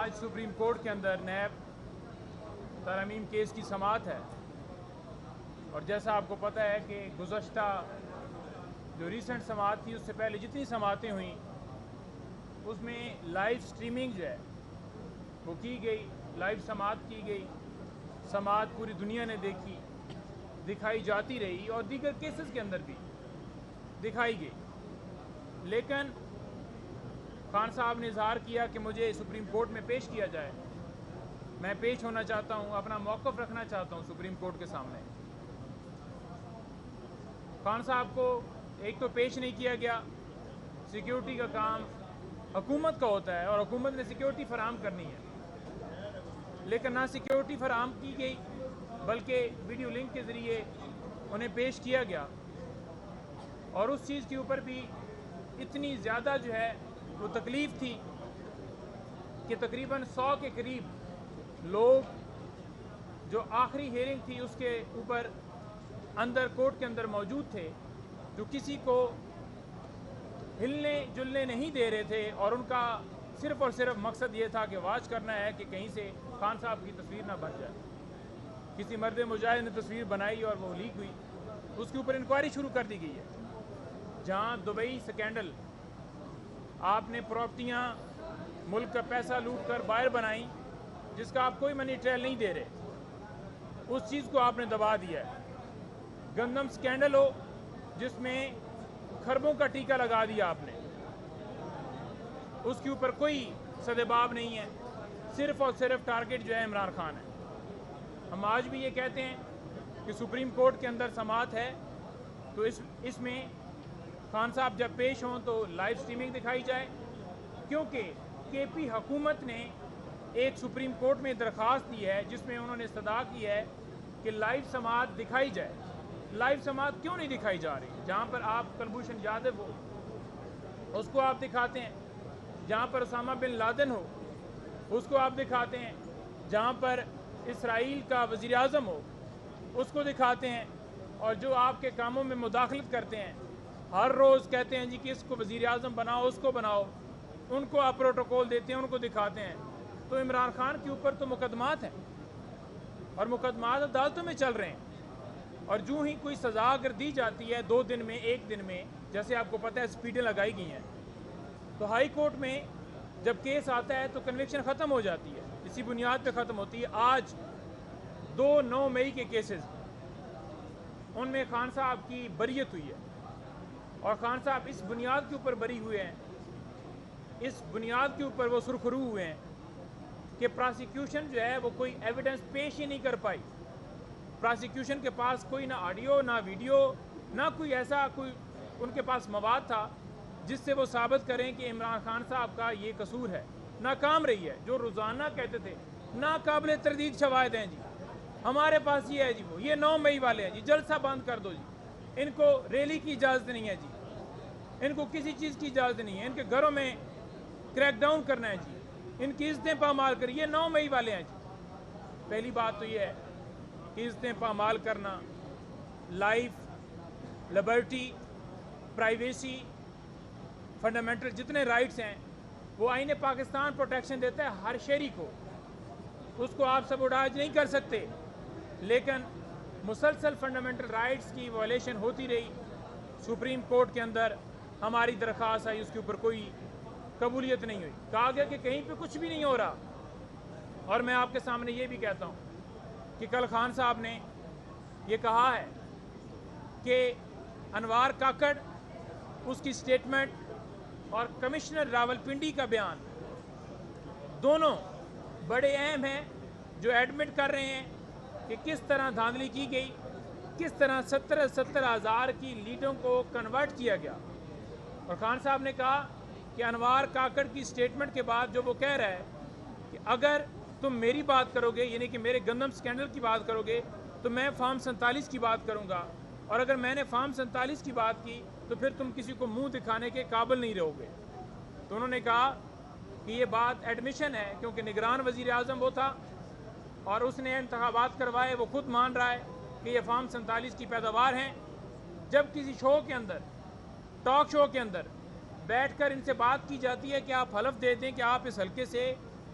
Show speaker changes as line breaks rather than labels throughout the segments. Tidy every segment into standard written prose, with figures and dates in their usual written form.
آج supreme court کے اندر NAB ترمیم کیس کی سماعت ہے اور جیسا آپ کو پتہ ہے کہ گزشتہ جو ریسنٹ سماعت تھی اس سے پہلے جتنی سماعتیں ہوئیں اس میں لائیو سٹریمنگ جو ہے وہ کی گئی، لائیو سماعت کی گئی، سماعت پوری دنیا نے دیکھی، دکھائی جاتی رہی اور دیگر کیسز کے اندر بھی دکھائی گئی، لیکن خان صاحب نے اظہار کیا کہ مجھے سپریم کورٹ میں پیش کیا جائے، میں پیش ہونا چاہتا ہوں، اپنا موقف رکھنا چاہتا ہوں سپریم کورٹ کے سامنے۔ خان صاحب کو ایک تو پیش نہیں کیا گیا، سیکیورٹی کا کام حکومت کا ہوتا ہے اور حکومت نے سیکیورٹی فراہم کرنی ہے، لیکن نہ سیکیورٹی فراہم کی گئی بلکہ ویڈیو لنک کے ذریعے انہیں پیش کیا گیا، اور اس چیز کے اوپر بھی اتنی زیادہ جو ہے وہ تکلیف تھی کہ تقریباً 100 کے قریب لوگ جو آخری ہیئرنگ تھی اس کے اوپر اندر کورٹ کے اندر موجود تھے، جو کسی کو ہلنے جلنے نہیں دے رہے تھے، اور ان کا صرف اور صرف مقصد یہ تھا کہ واچ کرنا ہے کہ کہیں سے خان صاحب کی تصویر نہ بن جائے۔ کسی مرد مجاہد نے تصویر بنائی اور وہ لیک ہوئی، اس کے اوپر انکوائری شروع کر دی گئی ہے۔ جہاں دبئی سکینڈل، آپ نے پراپرٹیاں ملک کا پیسہ لوٹ کر باہر بنائیں جس کا آپ کوئی منی ٹریل نہیں دے رہے، اس چیز کو آپ نے دبا دیا ہے۔ گندم سکینڈل ہو جس میں کھربوں کا ٹیکہ لگا دیا آپ نے، اس کے اوپر کوئی سدباب نہیں ہے، صرف اور صرف ٹارگٹ جو ہے عمران خان ہے۔ ہم آج بھی یہ کہتے ہیں کہ سپریم کورٹ کے اندر سماعت ہے تو اس میں خان صاحب جب پیش ہوں تو لائیو سٹریمنگ دکھائی جائے، کیونکہ کے پی حکومت نے ایک سپریم کورٹ میں درخواست دی ہے جس میں انہوں نے استدعا کی ہے کہ لائیو سماعت دکھائی جائے۔ لائیو سماعت کیوں نہیں دکھائی جا رہی؟ جہاں پر آپ کلبھوشن یادو ہو اس کو آپ دکھاتے ہیں، جہاں پر اسامہ بن لادن ہو اس کو آپ دکھاتے ہیں، جہاں پر اسرائیل کا وزیر اعظم ہو اس کو دکھاتے ہیں، اور جو آپ کے کاموں میں مداخلت کرتے ہیں ہر روز کہتے ہیں جی کہ اس کو وزیر اعظم بناؤ، اس کو بناؤ، ان کو آپ پروٹوکول دیتے ہیں، ان کو دکھاتے ہیں۔ تو عمران خان کے اوپر تو مقدمات ہیں اور مقدمات عدالتوں میں چل رہے ہیں، اور جو ہی کوئی سزا اگر دی جاتی ہے 2 دن میں 1 دن میں، جیسے آپ کو پتہ ہے سپیڈیں لگائی گئی ہیں، تو ہائی کورٹ میں جب کیس آتا ہے تو کنوکشن ختم ہو جاتی ہے، اسی بنیاد پہ ختم ہوتی ہے۔ آج 9 مئی کے کیسز، ان میں خان صاحب کی بریت ہوئی ہے، اور خان صاحب اس بنیاد کے اوپر بری ہوئے ہیں، اس بنیاد کے اوپر وہ سرخرو ہوئے ہیں کہ پراسیکیوشن جو ہے وہ کوئی ایویڈنس پیش ہی نہیں کر پائی۔ پراسیکیوشن کے پاس کوئی نہ آڈیو نہ ویڈیو نہ کوئی ایسا کوئی ان کے پاس مواد تھا جس سے وہ ثابت کریں کہ عمران خان صاحب کا یہ قصور ہے۔ ناکام رہی ہے، جو روزانہ کہتے تھے ناقابل تردید شواہد ہیں جی، ہمارے پاس یہ ہے جی، وہ یہ 9 مئی والے ہیں جی، جلسہ بند کر دو جی، ان کو ریلی کی اجازت نہیں ہے جی، ان کو کسی چیز کی اجازت نہیں ہے، ان کے گھروں میں کریک ڈاؤن کرنا ہے جی، ان کی عزتیں پامال کر، یہ 9 مئی والے ہیں جی۔ پہلی بات تو یہ ہے کہ عزتیں پامال کرنا، لائف، لبرٹی، پرائیویسی، فنڈامنٹل جتنے رائٹس ہیں وہ آئین پاکستان پروٹیکشن دیتا ہے ہر شہری کو، اس کو آپ سبوٹاج نہیں کر سکتے، لیکن مسلسل فنڈامنٹل رائٹس کی وائلیشن ہوتی رہی۔ سپریم کورٹ کے اندر ہماری درخواست آئی، اس کے اوپر کوئی قبولیت نہیں ہوئی، کہا گیا کہ کہیں پہ کچھ بھی نہیں ہو رہا۔ اور میں آپ کے سامنے یہ بھی کہتا ہوں کہ کل خان صاحب نے یہ کہا ہے کہ انوار کاکڑ، اس کی سٹیٹمنٹ اور کمشنر راولپنڈی کا بیان دونوں بڑے اہم ہیں، جو ایڈمٹ کر رہے ہیں کہ کس طرح دھاندلی کی گئی، کس طرح 70,000 کی لیڈوں کو کنورٹ کیا گیا۔ اور خان صاحب نے کہا کہ انوار کاکڑ کی سٹیٹمنٹ کے بعد جو وہ کہہ رہا ہے کہ اگر تم میری بات کرو گے، یعنی کہ میرے گندم سکینڈل کی بات کرو گے، تو میں فارم 47 کی بات کروں گا، اور اگر میں نے فارم 47 کی بات کی تو پھر تم کسی کو منہ دکھانے کے قابل نہیں رہو گے۔ تو انہوں نے کہا کہ یہ بات ایڈمیشن ہے، کیونکہ نگران وزیر اعظم وہ تھا اور اس نے انتخابات کروائے، وہ خود مان رہا ہے کہ یہ فارم 47 کی پیداوار ہیں۔ جب کسی شو کے اندر، ٹاک شو کے اندر بیٹھ کر ان سے بات کی جاتی ہے کہ آپ حلف دے دیں کہ آپ اس حلقے سے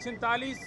46,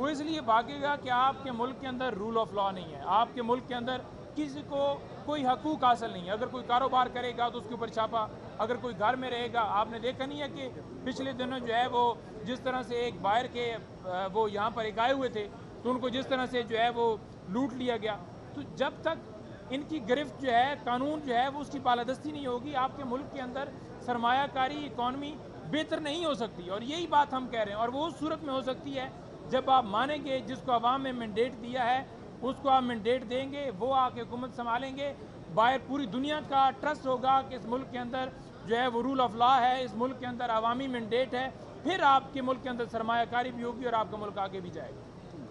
وہ اس لیے بھاگے گا کہ آپ کے ملک کے اندر رول آف لا نہیں ہے، آپ کے ملک کے اندر کسی کو کوئی حقوق حاصل نہیں ہے. اگر کوئی کاروبار کرے گا تو اس کے اوپر چھاپا، اگر کوئی گھر میں رہے گا. آپ نے دیکھا نہیں ہے کہ پچھلے دنوں جو ہے وہ جس طرح سے ایک باہر کے وہ یہاں پر ایک آئے ہوئے تھے تو ان کو جس طرح سے جو ہے وہ لوٹ لیا گیا. تو جب تک ان کی گرفت جو ہے، قانون جو ہے وہ اس کی بالادستی نہیں ہوگی، آپ کے ملک کے اندر سرمایہ کاری اکانومی بہتر نہیں ہو سکتی. اور یہی بات ہم کہہ رہے ہیں، اور وہ اس صورت میں ہو سکتی ہے جب آپ مانیں گے جس کو عوام میں مینڈیٹ دیا ہے اس کو آپ مینڈیٹ دیں گے، وہ آ کے حکومت سنبھالیں گے. باہر پوری دنیا کا ٹرسٹ ہوگا کہ اس ملک کے اندر جو ہے وہ رول آف لا ہے، اس ملک کے اندر عوامی مینڈیٹ ہے، پھر آپ کے ملک کے اندر سرمایہ کاری بھی ہوگی اور آپ کا ملک آگے بھی جائے گا.